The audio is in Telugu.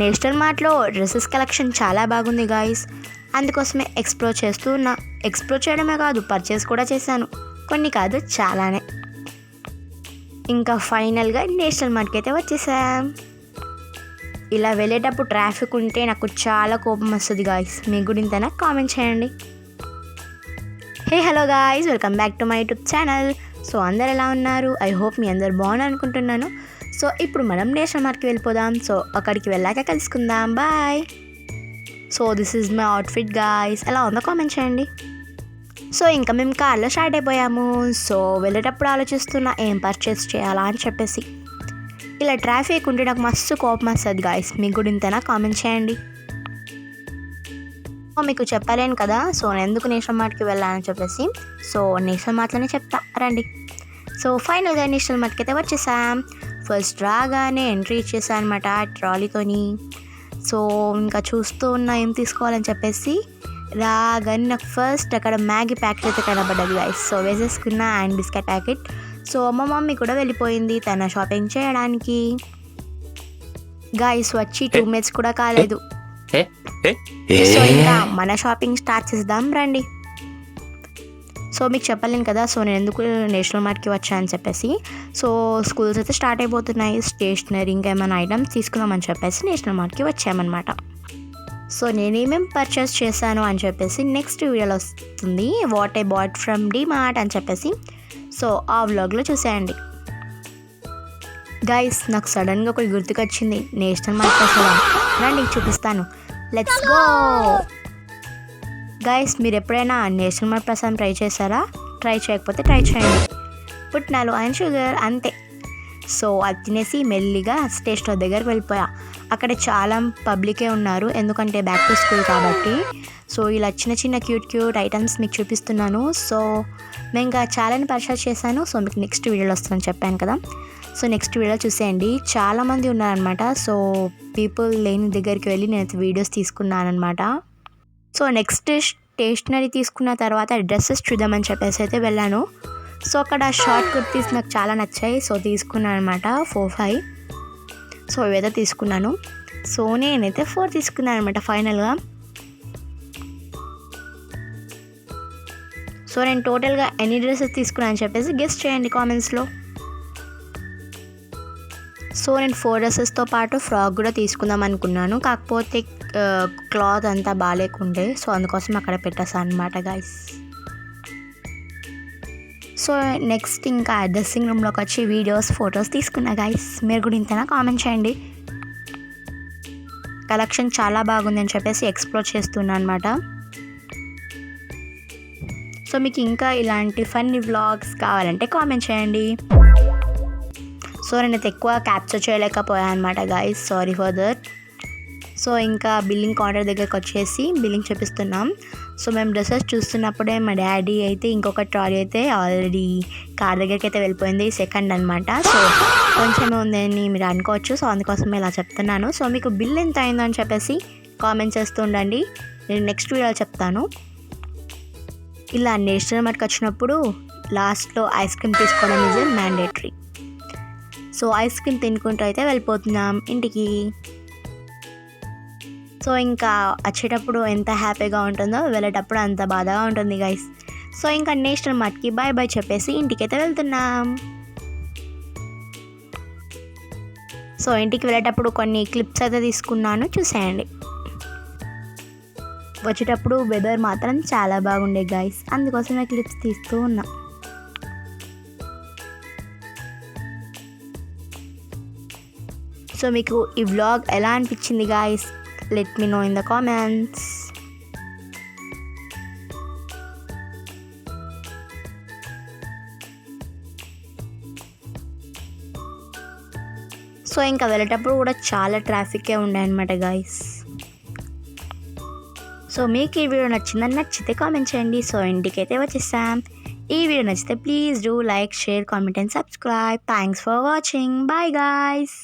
నేషనల్ మార్ట్లో డ్రెస్సెస్ కలెక్షన్ చాలా బాగుంది గాయస్. అందుకోసమే ఎక్స్ప్లోర్ చేయడమే కాదు, పర్చేస్ కూడా చేశాను. కొన్ని కాదు, చాలానే. ఇంకా ఫైనల్గా నేషనల్ మార్ట్కి అయితే వచ్చేసాం. ఇలా వెళ్ళేటప్పుడు ట్రాఫిక్ ఉంటే నాకు చాలా కోపం వస్తుంది గాయస్. మీకు కూడా ఇంతనా? కామెంట్ చేయండి. Hello guys, welcome back to my YouTube channel. So అందరు ఎలా ఉన్నారు? ఐ హోప్ మీ అందరు బాగున్నారు అనుకుంటున్నాను. సో ఇప్పుడు మనం నేషనల్ మార్ట్కి వెళ్ళిపోదాం. సో అక్కడికి వెళ్ళాక కలుసుకుందాం. Bye. So this is my outfit guys. ఎలా ఉందో కామెంట్ చేయండి. సో ఇంకా మేము కార్లో స్టార్ట్ అయిపోయాము. సో వెళ్ళేటప్పుడు ఆలోచిస్తున్నా ఏం పర్చేస్ చేయాలా అని చెప్పేసి. ఇలా ట్రాఫిక్ ఉంటే నాకు మస్తు కోపం వస్తుంది గాయస్. మీకు కూడా ఇంతనా? కామెంట్ చేయండి. మీకు చెప్పలేను కదా సో నేను ఎందుకు నేషనల్ మార్ట్కి వెళ్ళాలని చెప్పేసి. సో నేషనల్ మార్ట్లోనే చెప్తా రండి. సో ఫైనల్గా నేషనల్ మార్ట్కి అయితే వచ్చేసాం. ఫస్ట్ రాగానే ఎంట్రీ ఇచ్చేసాను అనమాట ట్రాలీతోని. సో ఇంకా చూస్తూ ఉన్నా ఏం తీసుకోవాలని చెప్పేసి. రాగానే నాకు ఫస్ట్ అక్కడ మ్యాగీ ప్యాకెట్ అయితే కనబడ్డది గాయస్. సో వేసేసుకున్నా అండ్ బిస్కెట్ ప్యాకెట్. సో మా మమ్మీ కూడా వెళ్ళిపోయింది తన షాపింగ్ చేయడానికి. గాయస్ వచ్చి 2 minutes కూడా కాలేదు. సో ఇంకా మన షాపింగ్ స్టార్ట్ చేద్దాం రండి. సో మీకు చెప్పలేను కదా సో నేను ఎందుకు నేషనల్ మార్ట్కి వచ్చానని చెప్పేసి. సో స్కూల్స్ అయితే స్టార్ట్ అయిపోతున్నాయి. స్టేషనరీ ఇంకా ఏమైనా ఐటమ్స్ తీసుకుందామని చెప్పేసి నేషనల్ మార్ట్కి వచ్చామన్నమాట. సో నేనేమేమి పర్చేస్ చేశాను అని చెప్పేసి నెక్స్ట్ వీడియోలో వస్తుంది. What I bought from DMart అని చెప్పేసి. సో ఆ వ్లాగ్లో చూసేయండి గైస్. నాకు సడన్గా ఒకటి గుర్తుకొచ్చింది. నేషనల్ మార్ట్కి వస్తుందా రండి చూపిస్తాను. Let's go guys. మీరు ఎప్పుడైనా నేషనల్ మార్ట్ ప్రసాదం ట్రై చేశారా? ట్రై చేయకపోతే ట్రై చేయండి. పుట్నాలు అండ్ షుగర్ అంతే. సో అది తినేసి మెల్లిగా స్టేషన్ దగ్గరికి వెళ్ళిపోయా. అక్కడ చాలా పబ్లికే ఉన్నారు ఎందుకంటే బ్యాక్ టు స్కూల్ కాబట్టి. సో ఇలా చిన్న చిన్న క్యూట్ ఐటమ్స్ మీకు చూపిస్తున్నాను. సో నేను ఇంకా చాలానే పర్చేస్ చేశాను. సో మీకు నెక్స్ట్ వీడియోలో వస్తుందని చెప్పాను కదా. సో నెక్స్ట్ వీడియో చూసేయండి. చాలామంది ఉన్నారనమాట. సో పీపుల్ లేని దగ్గరికి వెళ్ళి నేను వీడియోస్ తీసుకున్నాను అనమాట. సో నెక్స్ట్ స్టేషనరీ తీసుకున్న తర్వాత డ్రెస్సెస్ చూద్దామని చెప్పేసి అయితే వెళ్ళాను. సో అక్కడ షార్ట్ కుర్తీస్ నాకు చాలా నచ్చాయి. సో తీసుకున్నాను అనమాట 4-5. సో ఇవైతే తీసుకున్నాను. సో నేనైతే 4 తీసుకున్నాను అనమాట ఫైనల్గా. సో నేను టోటల్గా ఎన్ని డ్రెస్సెస్ తీసుకున్నాను అని చెప్పేసి గెస్ చేయండి కామెంట్స్లో. సో నేను 4 డ్రెస్సెస్తో పాటు ఫ్రాక్ కూడా తీసుకుందాం అనుకున్నాను. కాకపోతే క్లాత్ అంతా బాగాలేకుండే. సో అందుకోసం అక్కడ పెట్టేసాను అనమాట గైస్. సో నెక్స్ట్ ఇంకా డ్రెస్సింగ్ రూమ్లోకి వచ్చి వీడియోస్ ఫొటోస్ తీసుకున్నా గైస్. మీరు కూడా ఇంతనా? కామెంట్ చేయండి. కలెక్షన్ చాలా బాగుంది అని చెప్పేసి ఎక్స్ప్లోర్ చేస్తున్నా అనమాట. సో మీకు ఇంకా ఇలాంటి ఫన్నీ వ్లాగ్స్ కావాలంటే కామెంట్ చేయండి. సో నేనైతే ఎక్కువ క్యాప్చర్ చేయలేకపోయాను అనమాట guys. Sorry for that. So ఇంకా బిల్లింగ్ కౌంటర్ దగ్గరకు వచ్చేసి బిల్లింగ్ చూపిస్తున్నాం. సో మేము డ్రెస్సెస్ చూస్తున్నప్పుడే మా డాడీ అయితే ఇంకొక ట్రాలీ అయితే ఆల్రెడీ కార్ దగ్గరికి అయితే వెళ్ళిపోయింది. సెకండ్ అనమాట. సో కొంచెమే ఉందని మీరు అనుకోవచ్చు. సో అందుకోసమే ఇలా చెప్తున్నాను. సో మీకు బిల్ ఎంత అయిందో అని చెప్పేసి కామెంట్ చేస్తూ ఉండండి. నేను నెక్స్ట్ వీడియోలో చెప్తాను. ఇలా నేషనల్ మార్ట్కి వచ్చినప్పుడు లాస్ట్లో ఐస్ క్రీమ్ తీసుకోవడం is mandatory. So ice cream తినుకుంటూ అయితే వెళ్ళిపోతున్నాం ఇంటికి. సో ఇంకా వచ్చేటప్పుడు ఎంత హ్యాపీగా ఉంటుందో వెళ్ళేటప్పుడు అంత బాధగా ఉంటుంది గైస్. సో ఇంకా నేషనల్ మార్ట్కి బాయ్ బాయ్ చెప్పేసి ఇంటికైతే వెళ్తున్నాం. సో ఇంటికి వెళ్ళేటప్పుడు కొన్ని క్లిప్స్ అయితే తీసుకున్నాను చూసేయండి. వచ్చేటప్పుడు వెదర్ మాత్రం చాలా బాగుండే గైస్. అందుకోసమే క్లిప్స్ తీస్తూ ఉన్నా. సో మీకు ఈ వ్లాగ్ ఎలా అనిపించింది guys? Let me know in the comments. So ఇంకా వెళ్ళేటప్పుడు కూడా చాలా ట్రాఫికే ఉండే అనమాట గాయస్. సో మీకు ఈ వీడియో నచ్చితే కామెంట్ చేయండి. సో ఇంటికైతే వచ్చేసాం. ఈ వీడియో నచ్చితే please do like, share, comment and subscribe. Thanks for watching. Bye guys.